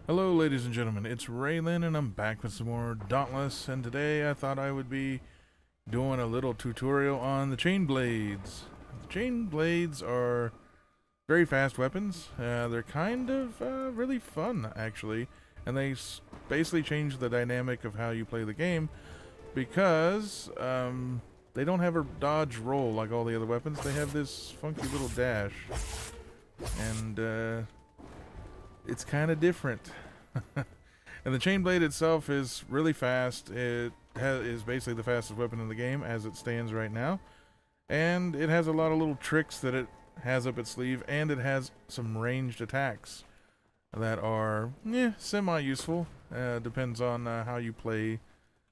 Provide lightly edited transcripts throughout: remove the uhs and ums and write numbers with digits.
Hello ladies and gentlemen, it's Rei-Lin and I'm back with some more Dauntless, and today I thought I would be doing a little tutorial on the chain blades. The chain blades are very fast weapons. They're kind of really fun actually, and they basically change the dynamic of how you play the game because they don't have a dodge roll like all the other weapons. They have this funky little dash, and it's kind of different. And the chain blade itself is really fast. It is basically the fastest weapon in the game as it stands right now, and it has a lot of little tricks that it has up its sleeve, and it has some ranged attacks that are semi-useful. Depends on how you play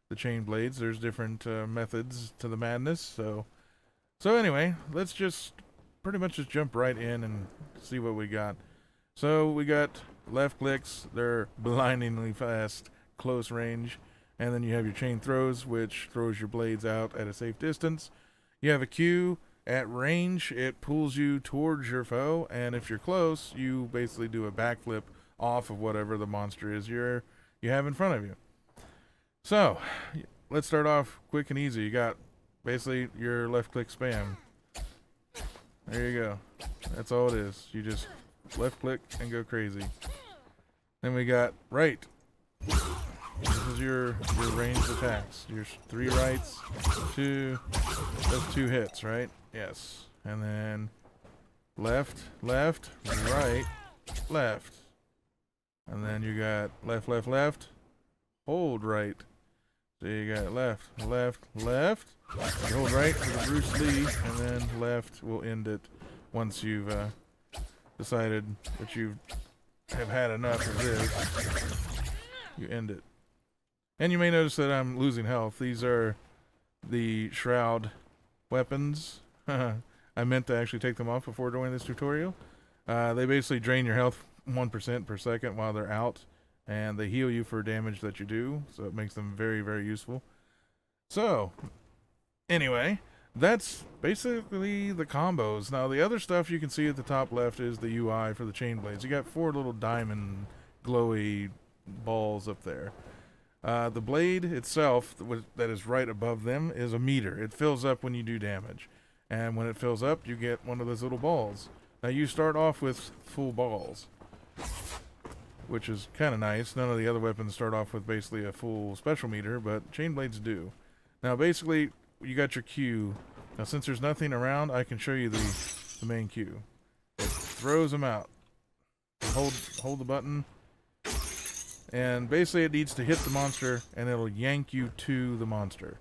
the chain blades. There's different methods to the madness. So anyway, let's just pretty much just jump right in and see what we got. So we got left clicks, they're blindingly fast, close range, and then you have your chain throws, which throws your blades out at a safe distance. You have a Q at range, it pulls you towards your foe, and if you're close, you basically do a backflip off of whatever the monster is you have in front of you. So let's start off quick and easy. You got basically your left click spam. There you go. That's all it is. You just left click and go crazy. Then we got right. This is your ranged attacks. Your 3 rights, 2. That's 2 hits, right? Yes. And then left, left, right, left. And then you got left, left, left. Hold right. So you got left, left, left. You hold right for the Bruce Lee, and then left will end it once you've decided that you have had enough of this. You end it. And you may notice that I'm losing health. These are the shroud weapons. I meant to actually take them off before doing this tutorial. They basically drain your health 1% per second while they're out, and they heal you for damage that you do, so it makes them very, very useful. So anyway, that's basically the combos. Now the other stuff you can see at the top left is the UI for the chain blades. You got 4 little diamond glowy balls up there. The blade itself that is right above them is a meter. It fills up when you do damage, and when it fills up you get one of those little balls. Now you start off with full balls, which is kind of nice. None of the other weapons start off with basically a full special meter, but chain blades do. Now basically you got your Q. Now since there's nothing around, I can show you the main Q. It throws them out. Hold the button, and basically it needs to hit the monster and it'll yank you to the monster.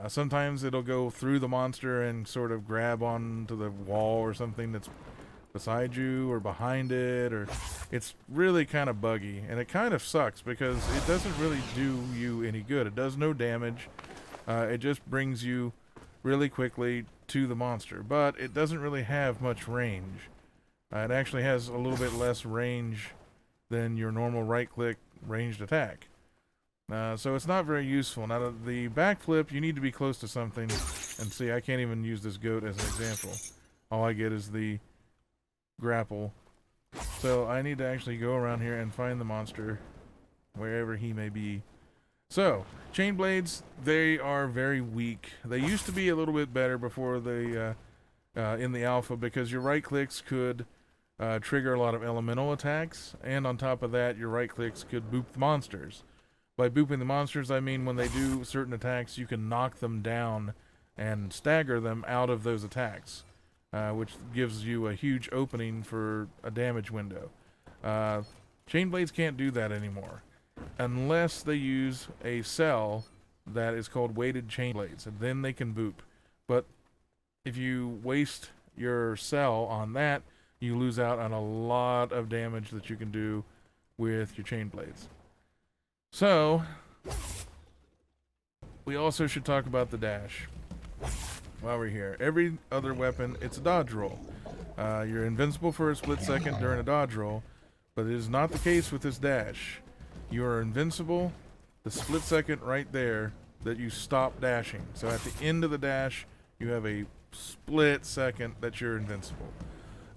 Sometimes it'll go through the monster and sort of grab onto the wall or something that's beside you or behind it, or it's really kind of buggy, and it kind of sucks because it doesn't really do you any good. It does no damage. It just brings you really quickly to the monster, but it doesn't really have much range. It actually has a little bit less range than your normal right-click ranged attack. So it's not very useful. Now the backflip, you need to be close to something, and see, I can't even use this goat as an example. All I get is the grapple. So I need to actually go around here and find the monster wherever he may be. So chain blades, they are very weak. They used to be a little bit better before they in the alpha, because your right clicks could trigger a lot of elemental attacks, and on top of that your right clicks could boop the monsters. By booping the monsters, I mean when they do certain attacks you can knock them down and stagger them out of those attacks, which gives you a huge opening for a damage window. Chain blades can't do that anymore unless they use a cell that is called weighted chain blades, and then they can boop. But if you waste your cell on that, you lose out on a lot of damage that you can do with your chain blades. So we also should talk about the dash while we're here. Every other weapon, it's a dodge roll. You're invincible for a split second during a dodge roll, but it is not the case with this dash. You are invincible the split second right there that you stop dashing. So at the end of the dash, you have a split second that you're invincible.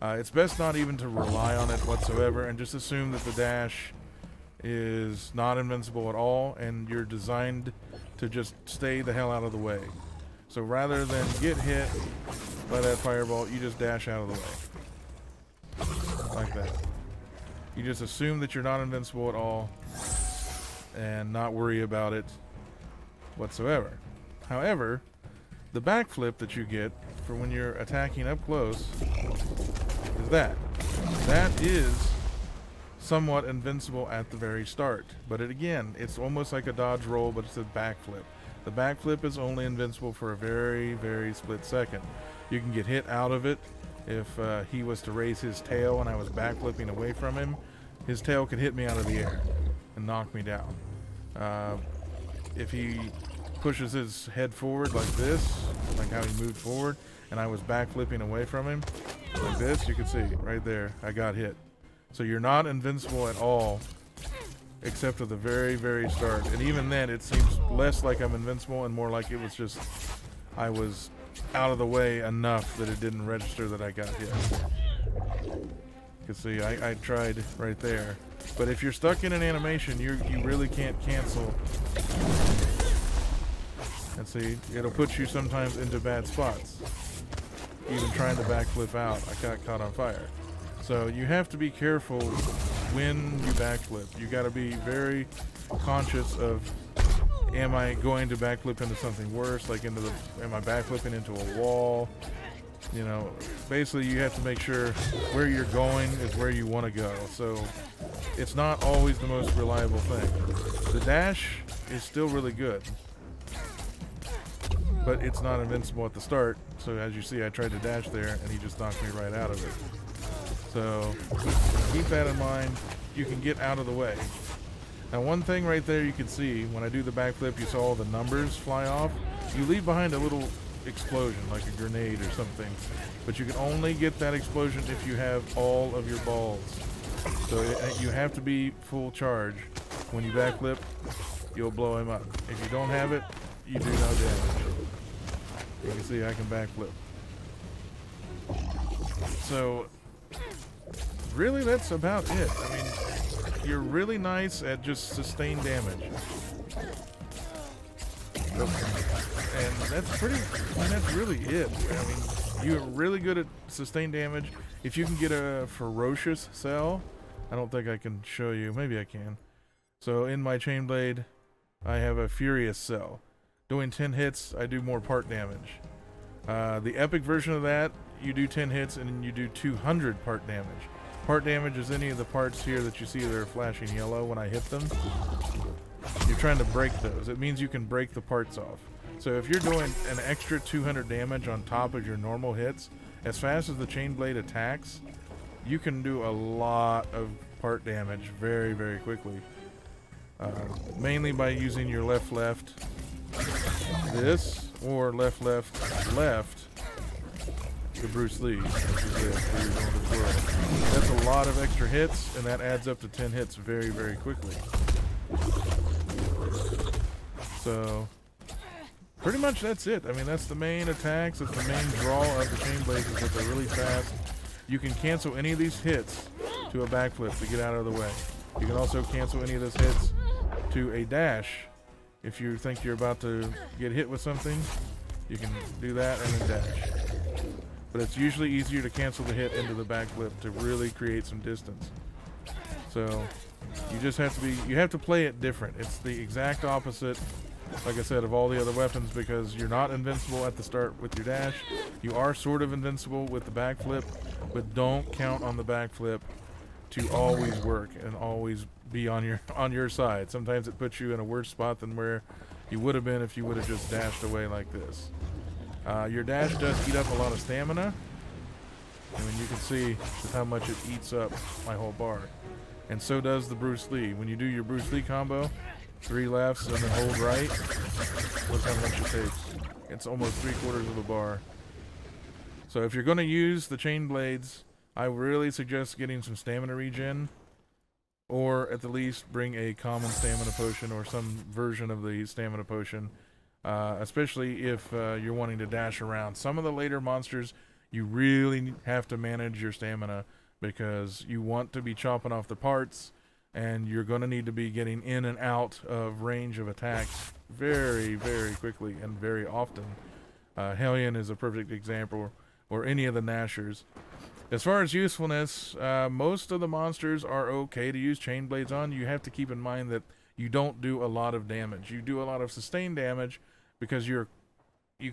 It's best not even to rely on it whatsoever, and just assume that the dash is not invincible at all, and you're designed to just stay the hell out of the way. So rather than get hit by that fireball, you just dash out of the way. Like that. You just assume that you're not invincible at all and not worry about it whatsoever. However, the backflip that you get for when you're attacking up close is that. That is somewhat invincible at the very start. But again, it's almost like a dodge roll, but it's a backflip. The backflip is only invincible for a very, very split second. You can get hit out of it. If he was to raise his tail and I was backflipping away from him, his tail could hit me out of the air and knock me down. If he pushes his head forward like this, like how he moved forward, and I was backflipping away from him, like this, you can see right there, I got hit. So you're not invincible at all, except at the very, very start. And even then, it seems less like I'm invincible and more like it was just, I was out of the way enough that it didn't register that I got hit. You can see, I tried right there. But if you're stuck in an animation, you really can't cancel. And see, it'll put you sometimes into bad spots. Even trying to backflip out, I got caught on fire. So you have to be careful when you backflip. You got to be very conscious of, am I going to backflip into something worse, like into the, am I backflipping into a wall? You know, basically you have to make sure where you're going is where you want to go. So it's not always the most reliable thing. The dash is still really good, but it's not invincible at the start. So as you see, I tried to dash there and he just knocked me right out of it. So keep that in mind. You can get out of the way. Now one thing right there you can see, when I do the backflip, you saw all the numbers fly off. You leave behind a little explosion, like a grenade or something. But you can only get that explosion if you have all of your balls. So you have to be full charge. When you backflip, you'll blow him up. If you don't have it, you do no damage. You can see I can backflip. So really, that's about it. I mean, you're really nice at just sustained damage. And that's pretty, I mean, that's really it. I mean, you're really good at sustained damage. If you can get a ferocious cell, I don't think I can show you. Maybe I can. So in my chain blade, I have a furious cell. Doing 10 hits, I do more part damage. The epic version of that, you do 10 hits and you do 200 part damage. Part damage is any of the parts here that you see that are flashing yellow when I hit them. You're trying to break those. It means you can break the parts off. So if you're doing an extra 200 damage on top of your normal hits, as fast as the chain blade attacks, you can do a lot of part damage very, very quickly. Mainly by using your left, this, or left, the Bruce Lee, which is it, where you're going to twirl. That's a lot of extra hits, and that adds up to 10 hits very, very quickly. So, pretty much that's it. I mean, that's the main attacks, that's the main draw of the chain blades, is that they're really fast. You can cancel any of these hits to a backflip to get out of the way. You can also cancel any of those hits to a dash. If you think you're about to get hit with something, you can do that and then dash. But it's usually easier to cancel the hit into the backflip to really create some distance. So you just have to you have to play it different. It's the exact opposite, like I said, of all the other weapons, because you're not invincible at the start with your dash. You are sort of invincible with the backflip, but don't count on the backflip to always work and always be on your side. Sometimes it puts you in a worse spot than where you would have been if you would have just dashed away like this. Your dash does eat up a lot of stamina. I mean, you can see just how much it eats up my whole bar. And so does the Bruce Lee. When you do your Bruce Lee combo, 3 lefts and then hold right, look how much it takes. It's almost 3/4 of a bar. So if you're going to use the chain blades, I really suggest getting some stamina regen, or at the least bring a common stamina potion or some version of the stamina potion, especially if you're wanting to dash around. Some of the later monsters, you really have to manage your stamina because you want to be chopping off the parts, and you're going to need to be getting in and out of range of attacks very, very quickly and very often. Hellion is a perfect example, or any of the Nashers. As far as usefulness, most of the monsters are okay to use chain blades on. You have to keep in mind that you don't do a lot of damage. You do a lot of sustained damage because you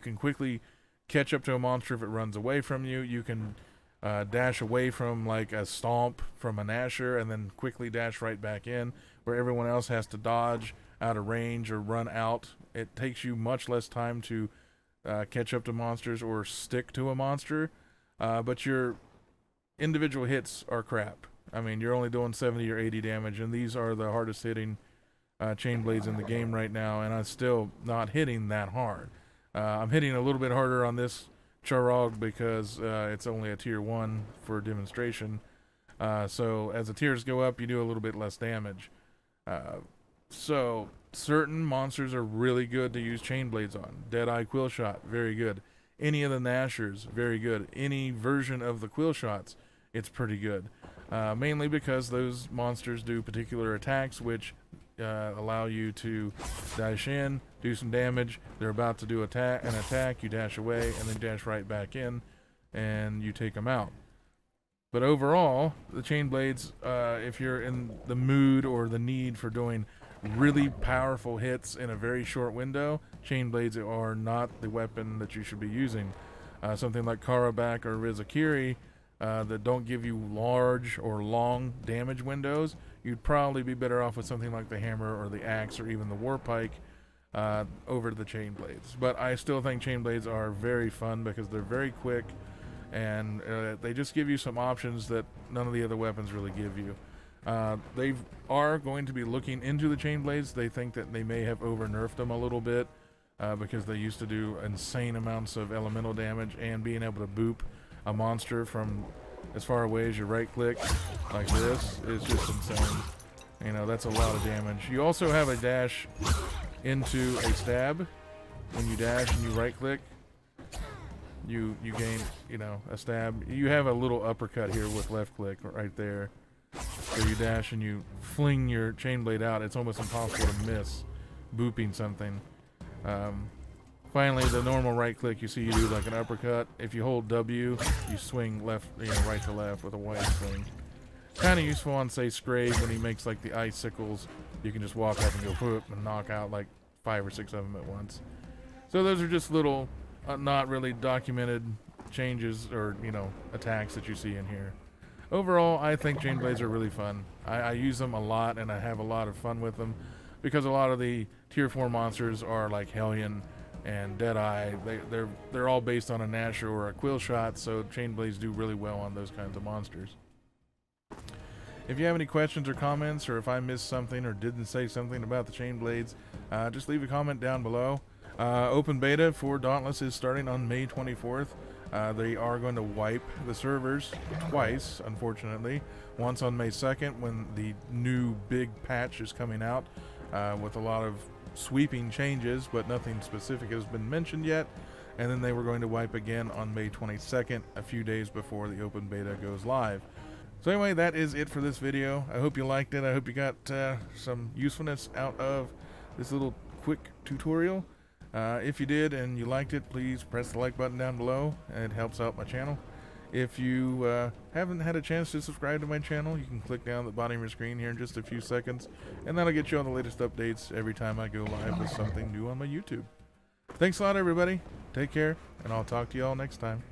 can quickly catch up to a monster if it runs away from you. You can dash away from like a stomp from a Nasher and then quickly dash right back in, where everyone else has to dodge out of range or run out. It takes you much less time to catch up to monsters or stick to a monster, but your individual hits are crap. I mean, you're only doing 70 or 80 damage, and these are the hardest hitting chain blades in the game right now, and I'm still not hitting that hard. I'm hitting a little bit harder on this Charog because it's only a tier 1 for demonstration. So as the tiers go up, you do a little bit less damage. So certain monsters are really good to use chain blades on. Deadeye Quillshot, very good. Any of the Nashers, very good. Any version of the Quillshots, it's pretty good. Mainly because those monsters do particular attacks which allow you to dash in, do some damage. They're about to do an attack, you dash away, and then dash right back in, and you take them out. But overall, the chain blades, if you're in the mood or the need for doing really powerful hits in a very short window, chain blades are not the weapon that you should be using. Something like Karabak or Rizakiri that don't give you large or long damage windows, you'd probably be better off with something like the hammer or the axe or even the Warpike over the chain blades. But I still think chain blades are very fun because they're very quick, and they just give you some options that none of the other weapons really give you. They are going to be looking into the chain blades. They think that they may have over-nerfed them a little bit because they used to do insane amounts of elemental damage, and being able to boop a monster from as far away as you right click like this is just insane. You know, that's a lot of damage. You also have a dash into a stab. When you dash and you right click, you gain, you know, a stab. You have a little uppercut here with left click right there. So you dash and you fling your chain blade out. It's almost impossible to miss booping something. Finally, the normal right click, you see you do like an uppercut. If you hold W, you swing left, you know, right to left with a wide swing. Kind of useful on, say, Scrave when he makes like the icicles. You can just walk up and go whoop and knock out like 5 or 6 of them at once. So those are just little, not really documented changes or, you know, attacks that you see in here. Overall, I think chain blades are really fun. I use them a lot, and I have a lot of fun with them because a lot of the tier 4 monsters are like Hellion and Deadeye. They're all based on a Nasher or a Quillshot, so chain blades do really well on those kinds of monsters. If you have any questions or comments, or if I missed something or didn't say something about the chain blades, just leave a comment down below. Open beta for Dauntless is starting on May 24th. They are going to wipe the servers twice, unfortunately. Once on May 2nd when the new big patch is coming out with a lot of sweeping changes, but nothing specific has been mentioned yet. And then they were going to wipe again on May 22nd, a few days before the open beta goes live. So anyway, that is it for this video. I hope you liked it. I hope you got some usefulness out of this little quick tutorial. If you did and you liked it, please press the like button down below. It helps out my channel. If you haven't had a chance to subscribe to my channel, you can click down at the bottom of your screen here in just a few seconds, and that'll get you all the latest updates every time I go live with something new on my YouTube. Thanks a lot, everybody. Take care, and I'll talk to you all next time.